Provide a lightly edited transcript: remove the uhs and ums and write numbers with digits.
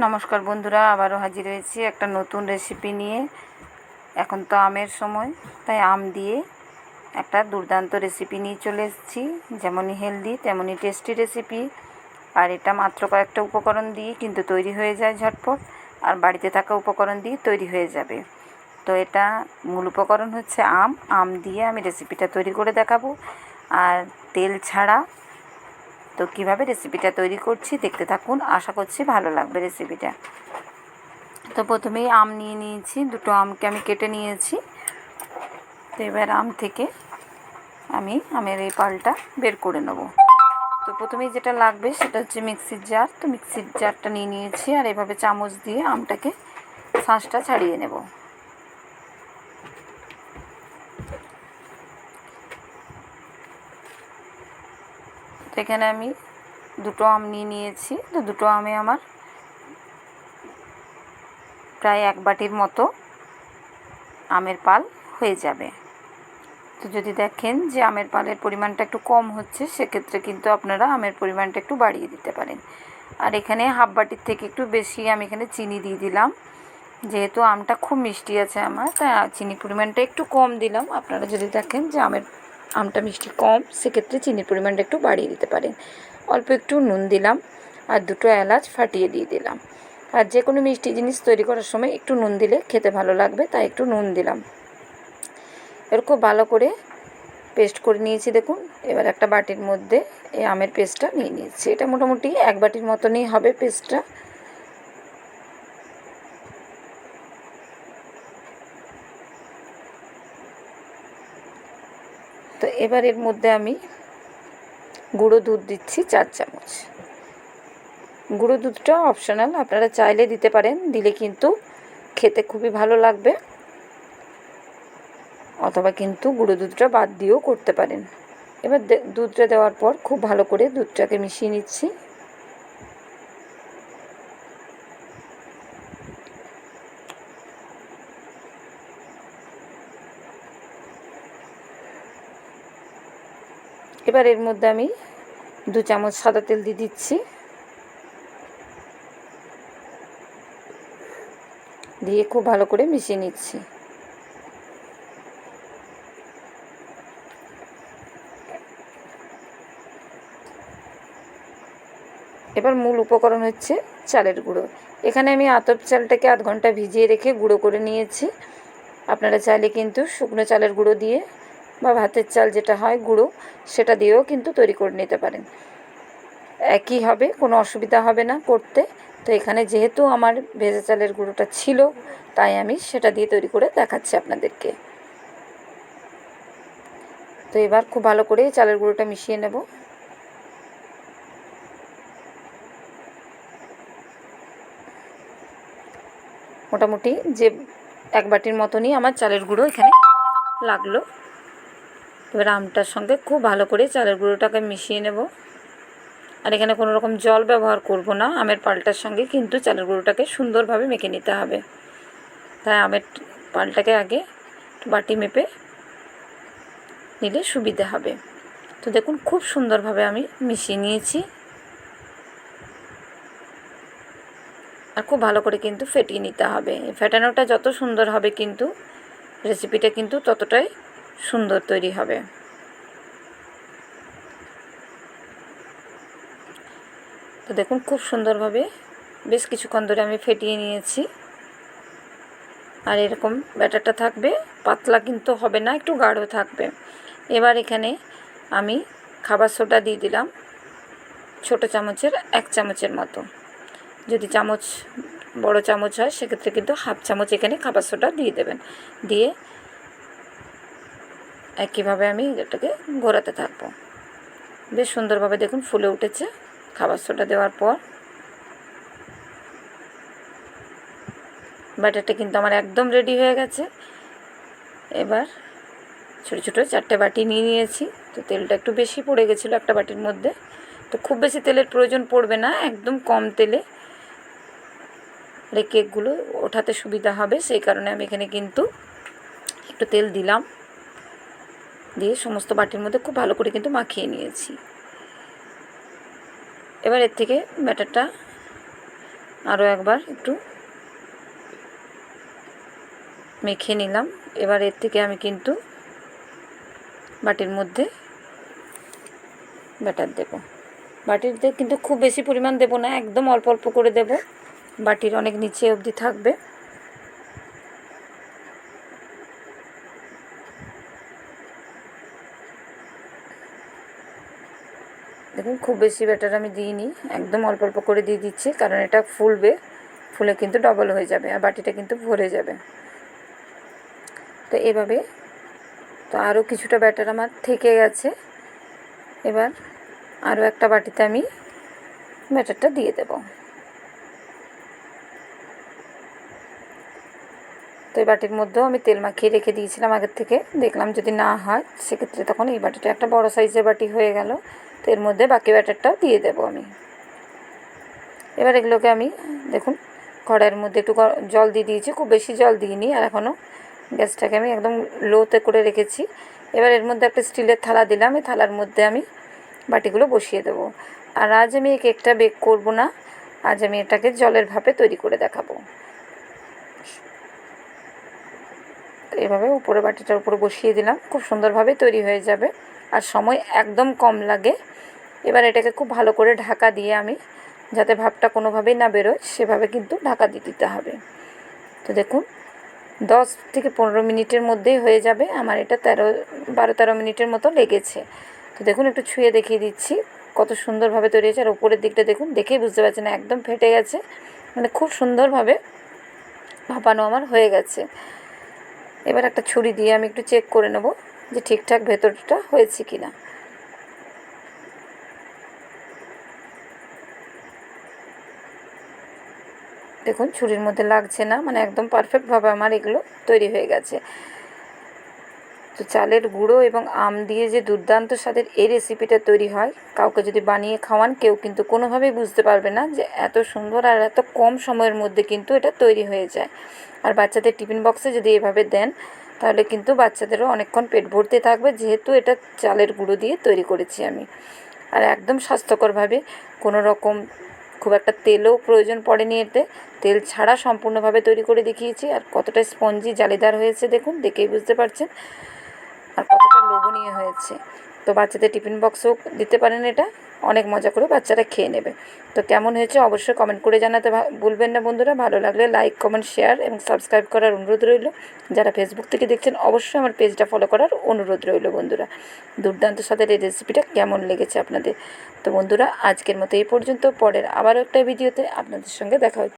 নমস্কার বন্ধুরা, আবারও হাজির হয়েছি একটা নতুন রেসিপি নিয়ে। এখন তো আমের সময়, তাই আম দিয়ে একটা দুর্দান্ত রেসিপি নিয়ে চলে এসেছি। যেমনই হেলদি তেমনই টেস্টি রেসিপি। আর এটা মাত্র কয়েকটা উপকরণ দিয়ে কিন্তু তৈরি হয়ে যায় ঝটপট, আর বাড়িতে থাকা উপকরণ দিয়ে তৈরি হয়ে যাবে। তো এটা মূল উপকরণ হচ্ছে আম দিয়ে আমি রেসিপিটা তৈরি করে দেখাবো, আর তেল ছাড়া। তো কীভাবে রেসিপিটা তৈরি করছি দেখতে থাকুন, আশা করছি ভালো লাগবে রেসিপিটা। তো প্রথমেই আম নিয়ে নিয়েছি, দুটো আমকে আমি কেটে নিয়েছি। তো এবার আম থেকে আমি আমের এই পালটা বের করে নেব। তো প্রথমেই যেটা লাগবে সেটা হচ্ছে মিক্সির জার। তো মিক্সির জারটা নিয়ে নিয়েছি, আর এভাবে চামচ দিয়ে আমটাকে শাঁসটা ছাড়িয়ে নেব। তো এখানে আমি দুটো আম নিয়ে নিয়েছি। তো দুটো আমে আমার প্রায় এক বাটির মতো আমের পাল হয়ে যাবে। তো যদি দেখেন যে আমের পালের পরিমাণটা একটু কম হচ্ছে, সেক্ষেত্রে কিন্তু আপনারা আমের পরিমাণটা একটু বাড়িয়ে দিতে পারেন। আর এখানে হাফ বাটির থেকে একটু বেশি আমি এখানে চিনি দিয়ে দিলাম। যেহেতু আমটা খুব মিষ্টি আছে আমার, তাই চিনির পরিমাণটা একটু কম দিলাম। আপনারা যদি দেখেন যে আমটা মিষ্টি কম, সেক্ষেত্রে চিনির পরিমাণটা একটু বাড়িয়ে দিতে পারেন। অল্প একটু নুন দিলাম, আর দুটো এলাচ ফাটিয়ে দিয়ে দিলাম। আর যে কোনো মিষ্টি জিনিস তৈরি করার সময় একটু নুন দিলে খেতে ভালো লাগবে, তাই একটু নুন দিলাম। এর খুব ভালো করে পেস্ট করে নিয়েছি দেখুন। এবার একটা বাটির মধ্যে এই আমের পেস্টটা নিয়ে নিয়েছি। এটা মোটামুটি এক বাটির মতনই হবে পেস্টটা। তো এবার এর মধ্যে আমি গুঁড়ো দুধ দিচ্ছি 4 চামচ। গুঁড়ো দুধটা অপশনাল, আপনারা চাইলে দিতে পারেন, দিলে কিন্তু খেতে খুবই ভালো লাগবে। অথবা কিন্তু গুঁড়ো দুধটা বাদ দিয়েও করতে পারেন। এবার দুধটা দেওয়ার পর খুব ভালো করে দুধটাকে মিশিয়ে নিচ্ছি। এবার এর মধ্যে আমি 2 চামচ সাদা তেল দিয়ে দিচ্ছি। দিয়ে খুব ভালো করে মিশিয়ে নিচ্ছি। এবার মূল উপকরণ হচ্ছে চালের গুঁড়ো। এখানে আমি আতপ চালটাকে আধ ঘন্টা ভিজিয়ে রেখে গুঁড়ো করে নিয়েছি। আপনারা চাইলে কিন্তু শুকনো চালের গুঁড়ো দিয়ে বা ভাতের চাল যেটা হয় গুঁড়ো, সেটা দিয়েও কিন্তু তৈরি করে নিতে পারেন। একই হবে, কোনো অসুবিধা হবে না করতে। তো এখানে যেহেতু আমার ভেজা চালের গুঁড়োটা ছিল, তাই আমি সেটা দিয়ে তৈরি করে দেখাচ্ছি আপনাদেরকে। তো এবার খুব ভালো করে চালের গুঁড়োটা মিশিয়ে নেব। মোটামুটি যে এক বাটির মতনই আমার চালের গুঁড়ো এখানে লাগলো। এবার আমটার সঙ্গে খুব ভালো করে চালের গুঁড়োটাকে মিশিয়ে নেব। আর এখানে কোনো রকম জল ব্যবহার করব না। আমের পালটার সঙ্গে কিন্তু চালের গুঁড়োটাকে সুন্দরভাবে মেখে নিতে হবে। তাই আমের পালটাকে আগে বাটি মেপে নিলে সুবিধা হবে। তো দেখুন খুব সুন্দরভাবে আমি মিশিয়ে নিয়েছি। আর খুব ভালো করে কিন্তু ফেটিয়ে নিতে হবে। ফেটানোটা যত সুন্দর হবে কিন্তু রেসিপিটা কিন্তু ততটাই সুন্দর তৈরি হবে। তো দেখুন খুব সুন্দরভাবে বেশ কিছুক্ষণ ধরে আমি ফেটিয়ে নিয়েছি। আর এরকম ব্যাটারটা থাকবে, পাতলা কিন্তু হবে না, একটু গাঢ় থাকবে। এবার এখানে আমি খাবার সোডা দিয়ে দিলাম ছোটো চামচের 1 চামচের মতো। যদি চামচ বড় চামচ হয় সেক্ষেত্রে কিন্তু হাফ চামচ এখানে খাবার সোডা দিয়ে দেবেন। দিয়ে একইভাবে আমি এটাকে ঘোরাতে থাকবো। বেশ সুন্দরভাবে দেখুন ফুলে উঠেছে খাবার সোডা দেওয়ার পর। ব্যাটারটা কিন্তু আমার একদম রেডি হয়ে গেছে। এবার ছোটো ছোটো 4টে বাটি নিয়ে নিয়েছি। তো তেলটা একটু বেশি পড়ে গেছিলো একটা বাটির মধ্যে। তো খুব বেশি তেলের প্রয়োজন পড়বে না, একদম কম তেলে কেকগুলো ওঠাতে সুবিধা হবে, সেই কারণে আমি এখানে কিন্তু একটু তেল দিলাম। দিয়ে সমস্ত বাটির মধ্যে খুব ভালো করে কিন্তু মাখিয়ে নিয়েছি। এবার এর থেকে ব্যাটারটা আরও একবার একটু মেখে নিলাম। এবার এর থেকে আমি কিন্তু বাটির মধ্যে ব্যাটার দেব। বাটিতে কিন্তু খুব বেশি পরিমাণ দেব না, একদম অল্প অল্প করে দেব, বাটির অনেক নিচে অবধি থাকবে। দেখুন খুব বেশি ব্যাটার আমি দিইনি, একদম অল্প অল্প করে দিয়ে দিচ্ছি, কারণ এটা ফুলবে, ফুলে কিন্তু ডবল হয়ে যাবে আর বাটিটা কিন্তু ভরে যাবে। তো এভাবে তো আরও কিছুটা ব্যাটার আমার থেকে গেছে। এবার আরও একটা বাটিতে আমি ব্যাটারটা দিয়ে দেব। তো এই বাটির মধ্যেও আমি তেল মাখিয়ে রেখে দিয়েছিলাম আগের থেকে, দেখলাম যদি না হয় সেক্ষেত্রে তখন এই বাটিটা একটা বড় সাইজের বাটি হয়ে গেল। তো এর মধ্যে বাকি ব্যাটারটাও দিয়ে দেব আমি। এবার এগুলোকে আমি দেখুন কড়াইয়ের মধ্যে একটু জল দিয়ে দিয়েছি, খুব বেশি জল দিইনি, আর এখনও গ্যাসটাকে আমি একদম লোতে করে রেখেছি। এবার এর মধ্যে একটা স্টিলের থালা দিলাম, এই থালার মধ্যে আমি বাটিগুলো বসিয়ে দেবো। আর আজ আমি এই কেকটা বেক করব না, আজ আমি এটাকে জলের ভাপে তৈরি করে দেখাবো। এভাবে উপরে বাটিটার উপরে বসিয়ে দিলাম, খুব সুন্দরভাবে তৈরি হয়ে যাবে আর সময় একদম কম লাগে। এবার এটাকে খুব ভালো করে ঢাকা দিয়ে আমি, যাতে ভাপটা কোনোভাবেই না বেরোয় সেভাবে কিন্তু ঢাকা দিয়ে দিতে হবে। তো দেখুন 10 থেকে 15 মিনিটের মধ্যেই হয়ে যাবে। আমার এটা 12-13 মিনিটের মতো লেগেছে। তো দেখুন একটু ছুঁয়ে দেখিয়ে দিচ্ছি কত সুন্দরভাবে তৈরি হয়েছে। আর উপরের দিকটা দেখুন, দেখেই বুঝতে পারছেন একদম ফেটে গেছে, মানে খুব সুন্দরভাবে ভাপানো আমার হয়ে গেছে। এবার একটা ছুরি দিয়ে আমি একটু চেক করে নেব যে ঠিকঠাক ভেতরটা হয়েছে কি না। দেখুন ছুরির মধ্যে লাগছে না, মানে একদম পারফেক্টভাবে আমার এগুলো তৈরি হয়ে গেছে। তো চালের গুঁড়ো এবং আম দিয়ে যে দুর্দান্ত স্বাদের এই রেসিপিটা তৈরি হয়, কাউকে যদি বানিয়ে খাওয়ান কেউ কিন্তু কোনোভাবেই বুঝতে পারবে না যে এত সুন্দর আর এত কম সময়ের মধ্যে কিন্তু এটা তৈরি হয়ে যায়। আর বাচ্চাদের টিফিন বক্সে যদি এভাবে দেন তাহলে কিন্তু বাচ্চাদেরও অনেকক্ষণ পেট ভর্তি থাকবে, যেহেতু এটা চালের গুঁড়ো দিয়ে তৈরি করেছি আমি। আর একদম স্বাস্থ্যকরভাবে, কোনো রকম খুব একটা তেলও প্রয়োজন পড়েনি এতে, তেল ছাড়া সম্পূর্ণভাবে তৈরি করে দেখিয়েছি। আর কতটা স্পঞ্জি জালিদার হয়েছে দেখুন, দেখেই বুঝতে পারছেন, আর কতটা লোভনীয় হয়েছে। তো বাচ্চাদের টিফিন বক্সেও দিতে পারেন, এটা অনেক মজা করে বাচ্চারা খেয়ে নেবে। তো কেমন হয়েছে অবশ্যই কমেন্ট করে জানাতে ভুলবেন না বন্ধুরা। ভালো লাগলে লাইক, কমেন্ট, শেয়ার এবং সাবস্ক্রাইব করার অনুরোধ রইল। যারা ফেসবুক থেকে দেখছেন অবশ্যই আমার পেজটা ফলো করার অনুরোধ রইল বন্ধুরা। দুর্দান্ত স্বাদের এই রেসিপিটা কেমন লেগেছে আপনাদের। তো বন্ধুরা আজকের মতো এই পর্যন্ত, পরের আবারও একটা ভিডিওতে আপনাদের সঙ্গে দেখা হচ্ছে।